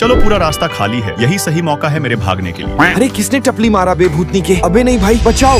चलो पूरा रास्ता खाली है, यही सही मौका है मेरे भागने के लिए। अरे किसने टपली मारा बे भूतनी के? अबे नहीं भाई बचाओ।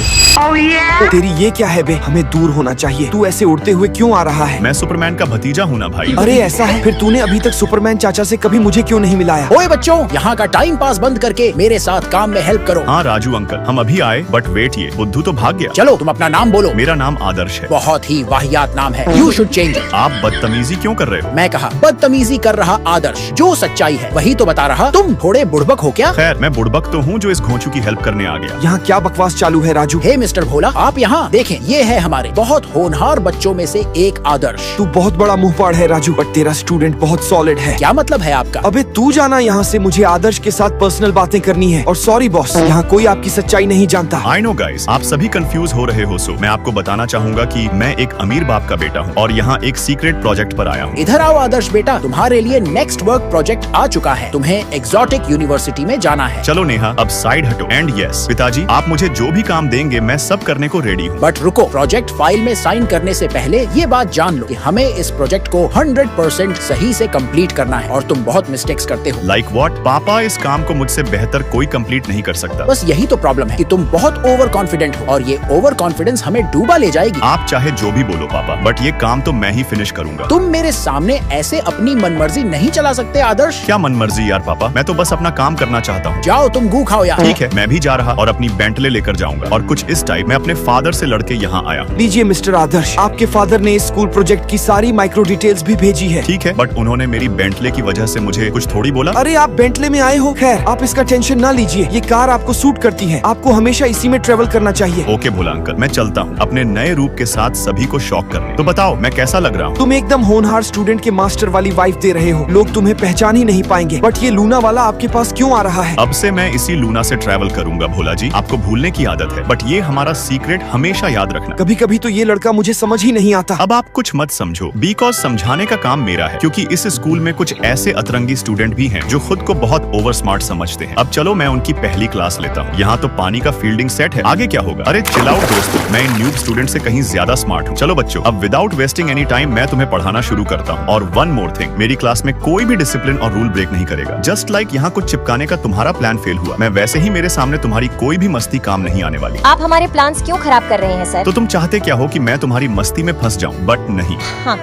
तेरी ये क्या है बे? हमें दूर होना चाहिए। तू ऐसे उड़ते हुए क्यों आ रहा है? मैं सुपरमैन का भतीजा हूँ ना भाई। अरे ऐसा है? फिर तूने अभी तक सुपरमैन चाचा से कभी मुझे क्यों नहीं मिलाया? ओए बच्चों, यहाँ का टाइम पास बंद करके मेरे साथ काम में हेल्प करो। हाँ राजू अंकल, हम अभी आए, बट वेट, ये बुद्धू तो भाग गया। चलो तुम अपना नाम बोलो। मेरा नाम आदर्श है। बहुत ही वाहियात नाम है, यू शुड चेंज इट। आप बदतमीजी क्यों कर रहे हो? मैं कहा बदतमीजी कर रहा आदर्श, जो सच्चाई है वही तो बता रहा। तुम थोड़े बुड़बक हो क्या? खैर मैं बुड़बक तो हूँ जो इस घोंचू की हेल्प करने आ गया। यहाँ क्या बकवास चालू है राजू? हे मिस्टर भोला, आप यहाँ देखें, ये है हमारे बहुत होनहार बच्चों में से एक आदर्श। तू बहुत बड़ा मुंहफाड़ है राजू, बट तेरा स्टूडेंट बहुत सॉलिड है। क्या मतलब है आपका? अबे तू जाना यहाँ से, मुझे आदर्श के साथ पर्सनल बातें करनी है। और सॉरी बॉस, यहाँ कोई आपकी सच्चाई नहीं जानता। आई नो गाइस, आप सभी कंफ्यूज हो रहे हो, सो मैं आपको बताना चाहूंगा कि मैं एक अमीर बाप का बेटा हूँ और यहाँ एक सीक्रेट प्रोजेक्ट पर आया हूँ। इधर आओ आदर्श बेटा, तुम्हारे लिए नेक्स्ट वर्क प्रोजेक्ट आ चुका है। तुम्हें एग्जॉटिक यूनिवर्सिटी में जाना है। चलो नेहा, अब साइड हटो। एंड यस पिताजी, आप मुझे जो भी काम देंगे मैं सब करने को रेडी हूँ। बट रुको, प्रोजेक्ट फाइल में साइन करने से पहले ये बात जान लो कि हमें इस प्रोजेक्ट को 100% सही से कंप्लीट करना है और तुम बहुत मिस्टेक्स करते हो। Like what? पापा, इस काम को मुझसे बेहतर कोई कंप्लीट नहीं कर सकता। बस यही तो प्रॉब्लम है कि तुम बहुत ओवर कॉन्फिडेंट हो और ये ओवर कॉन्फिडेंस हमें डूबा ले जाएगी। आप चाहे जो भी बोलो पापा, बट ये काम तो मैं ही फिनिश करूंगा। तुम मेरे सामने ऐसे अपनी मनमर्जी नहीं चला सकते आदर्श। क्या मनमर्जी यार पापा, मैं तो बस अपना काम करना चाहता हूँ। जाओ तुम गू खाओ यार। ठीक है, मैं भी जा रहा और अपनी बेंटले लेकर जाऊंगा और कुछ इस टाइप मैं अपने फादर से लड़के यहाँ आया हूँ। लीजिए मिस्टर आदर्श, आपके फादर ने इस स्कूल प्रोजेक्ट की सारी माइक्रो डिटेल्स भी भेजी है। ठीक है, बट उन्होंने मेरी बेंटले की वजह से मुझे कुछ थोड़ी बोला। अरे आप बेंटले में आए हो, खैर आप इसका टेंशन ना लीजिए, ये कार आपको सूट करती है, आपको हमेशा इसी में ट्रेवल करना चाहिए। ओके भोला अंकल, मैं चलता हूँ अपने नए रूप के साथ सभी को शॉक करने। तो बताओ मैं कैसा लग रहा हूँ? तुम एकदम होनहार स्टूडेंट के मास्टर वाली वाइफ दे रहे हो, लोग तुम्हें पहचान ही नहीं पाएंगे। बट ये लूना वाला आपके पास क्यों आ रहा है? अब से मैं इसी लूना से ट्रैवल करूंगा भोला जी, आपको भूलने की आदत है, बट ये हमारा सीक्रेट हमेशा याद रखना। कभी कभी तो ये लड़का मुझे समझ ही नहीं आता। अब आप कुछ मत समझो, बिकॉज समझाने का काम मेरा है, क्योंकि इस स्कूल में कुछ ऐसे अतरंगी स्टूडेंट भी हैं जो खुद को बहुत ओवर स्मार्ट समझते हैं। अब चलो मैं उनकी पहली क्लास लेता हूँ। यहाँ तो पानी का फील्डिंग सेट है, आगे क्या होगा? अरे चिल आउट दोस्तों, मैं इन न्यूब स्टूडेंट से कहीं ज्यादा स्मार्ट हूँ। चलो बच्चों, अब विदाउट वेस्टिंग एनी टाइम मैं तुम्हें पढ़ाना शुरू करता हूँ। और वन मोर थिंग, मेरी क्लास में कोई भी डिसिप्लिन और रूल ब्रेक नहीं करेगा। जस्ट लाइक यहाँ कुछ चिपकाने का तुम्हारा प्लान फेल हुआ, मैं वैसे ही मेरे सामने तुम्हारी कोई भी मस्ती काम नहीं आने वाली। आप हमारे प्लान्स क्यों खराब कर रहे हैं सर? तो तुम चाहते क्या हो कि मैं तुम्हारी मस्ती में फंस जाऊं, बट नहीं। हाँ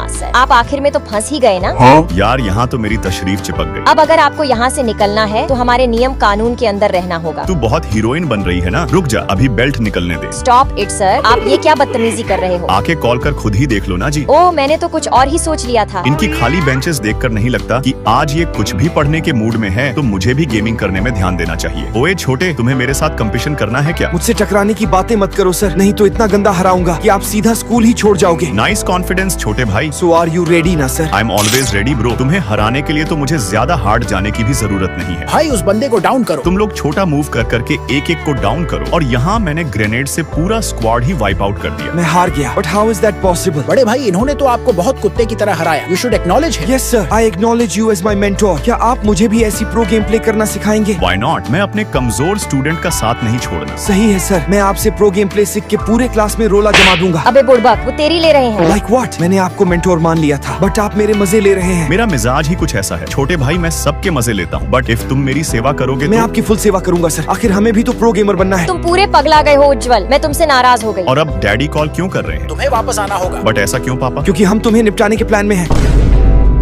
सर, आप आखिर में तो फंस ही गए ना। यार यहाँ तो मेरी तशरीफ चिपक गई। अब अगर आपको यहाँ से निकलना है तो हमारे नियम कानून के अंदर रहना होगा। तू बहुत हीरोइन बन रही है ना, रुक जा, अभी बेल्ट निकलने दे। स्टॉप इट सर, आप ये क्या बदतमीजी कर रहे हो? आके कॉल कर खुद ही देख लो ना जी। ओह, मैंने तो कुछ और ही सोच लिया था। इनकी खाली बेंचेस देखकर नहीं लगता कि आज ये कुछ भी पढ़ने के मूड में है, तो मुझे भी गेमिंग करने में ध्यान देना चाहिए। ओए छोटे, तुम्हें मेरे साथ कंपटीशन करना है क्या? मुझसे टकराने की बातें मत करो सर, नहीं तो इतना गंदा हराऊंगा कि आप सीधा स्कूल ही छोड़ जाओगे। नाइस कॉन्फिडेंस छोटे भाई। सो आर यू रेडी ना sir? I am always ready bro. तुम्हें हराने के लिए तो मुझे ज्यादा हार्ड जाने की भी जरूरत नहीं है। भाई उस बंदे को डाउन करो। तुम लोग छोटा मूव कर करके एक एक को डाउन करो, और यहाँ मैंने ग्रेनेड से पूरा स्क्वाड ही वाइप आउट कर दिया। मैं हार गया, but how is that possible? बड़े भाई, इन्होंने तो आपको बहुत कुत्ते की तरह हराया। You should acknowledge him. Yes sir, I acknowledge you as my mentor. क्या आप मुझे भी ऐसी प्रो गेम प्ले करना सिखाएंगे? व्हाई नॉट, मैं अपने कमजोर स्टूडेंट का साथ नहीं छोड़ना। सही है सर, मैं आपसे प्रो गेम प्ले सीख के पूरे क्लास में रोला जमा दूंगा। अबे बुड़बक, वो तेरी ले रहे हैं। Like what? मैंने आपको मेंटोर मान लिया था, बट आप मेरे मजे ले रहे हैं। मेरा मिजाज ही कुछ ऐसा है छोटे भाई, मैं सबके मजे लेता हूँ, बट इफ तुम मेरी सेवा करोगे मैं तो... आपकी फुल सेवा करूंगा सर, आखिर हमें भी तो प्रो गेमर बनना है। तुम पूरे पगला गए हो उज्जवल, मैं तुमसे नाराज हो गई। और अब डैडी कॉल क्यों कर रहे हैं? तुम्हें वापस आना होगा। बट ऐसा क्यों पापा? क्योंकि हम तुम्हें निपटाने के प्लान में हैं।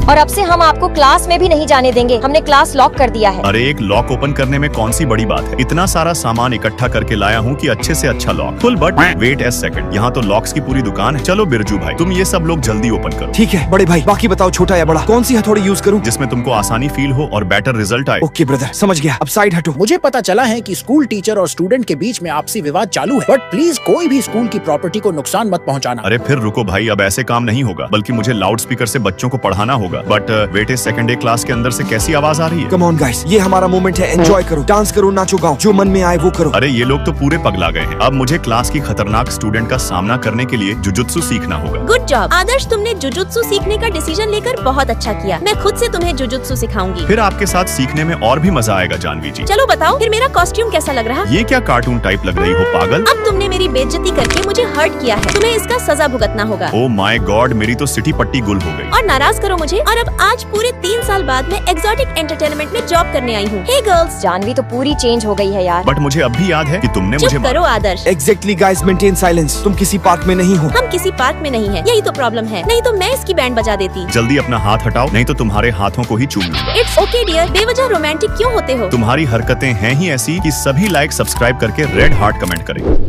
और अब से हम आपको क्लास में भी नहीं जाने देंगे, हमने क्लास लॉक कर दिया है। अरे एक लॉक ओपन करने में कौन सी बड़ी बात है? इतना सारा सामान इकट्ठा करके लाया हूँ कि अच्छे से अच्छा lock full, but wait a second, यहाँ तो लॉक्स की पूरी दुकान है। चलो बिरजू भाई, तुम ये सब लोग जल्दी ओपन करो। ठीक है बड़े भाई, बाकी बताओ छोटा या बड़ा, कौन सी हथौड़ी यूज करूँ जिसमें तुमको आसानी फील हो और बेटर रिजल्ट आए। ओके ब्रदर, समझ गया, अब साइड हटो। मुझे पता चला है कि स्कूल टीचर और स्टूडेंट के बीच में आपसी विवाद चालू है, बट प्लीज कोई भी स्कूल की प्रॉपर्टी को नुकसान मत पहुंचाना। अरे फिर रुको भाई, अब ऐसे काम नहीं होगा, बल्कि मुझे लाउड स्पीकर से बच्चों को पढ़ाना होगा। But wait second day class के अंदर से कैसी आवाज आ रही है? कम ऑन गाइस, ये हमारा मोमेंट है, एंजॉय करो, डांस करो, नाचो गाओ, जो मन में आए वो करो। अरे ये लोग तो पूरे पगला गए हैं। अब मुझे क्लास की खतरनाक स्टूडेंट का सामना करने के लिए जुजुत्सु सीखना होगा। गुड जॉब आदर्श, तुमने जुजुत्सु सीखने का डिसीजन लेकर बहुत अच्छा किया। मैं खुद से तुम्हें जुजुत्सु सिखाऊंगी। फिर आपके साथ सीखने में और भी मजा आएगा जानवी जी। चलो बताओ फिर मेरा कॉस्ट्यूम कैसा लग रहा? ये क्या कार्टून टाइप लग रही हो पागल? अब तुमने मेरी बेइज्जती करके मुझे हर्ट किया है, तुम्हें इसका सजा भुगतना होगा। ओ माय गॉड, मेरी तो सिटी पट्टी गुल हो गई। और नाराज करो मुझे, और अब आज पूरे 3 साल बाद मैं एक्सोटिक एंटरटेनमेंट में जॉब करने आई हूँ। हे गर्ल्स, जानवी तो पूरी चेंज हो गई है यार। बट मुझे अब भी याद है कि तुमने मुझे चुप करो Adarsh. Exactly guys, maintain silence. तुम किसी पार्क में नहीं हो। हम किसी पार्क में नहीं है, यही तो प्रॉब्लम है। नहीं तो मैं इसकी बैंड बजा देती। जल्दी अपना हाथ हटाओ, नहीं तो तुम्हारे हाथों को ही चूम लूंगा। इट्स ओके डियर, बेवजह रोमांटिक क्यों होते हो? तुम्हारी हरकतें हैं ही ऐसी कि सभी लाइक सब्सक्राइब करके रेड हार्ट कमेंट करें।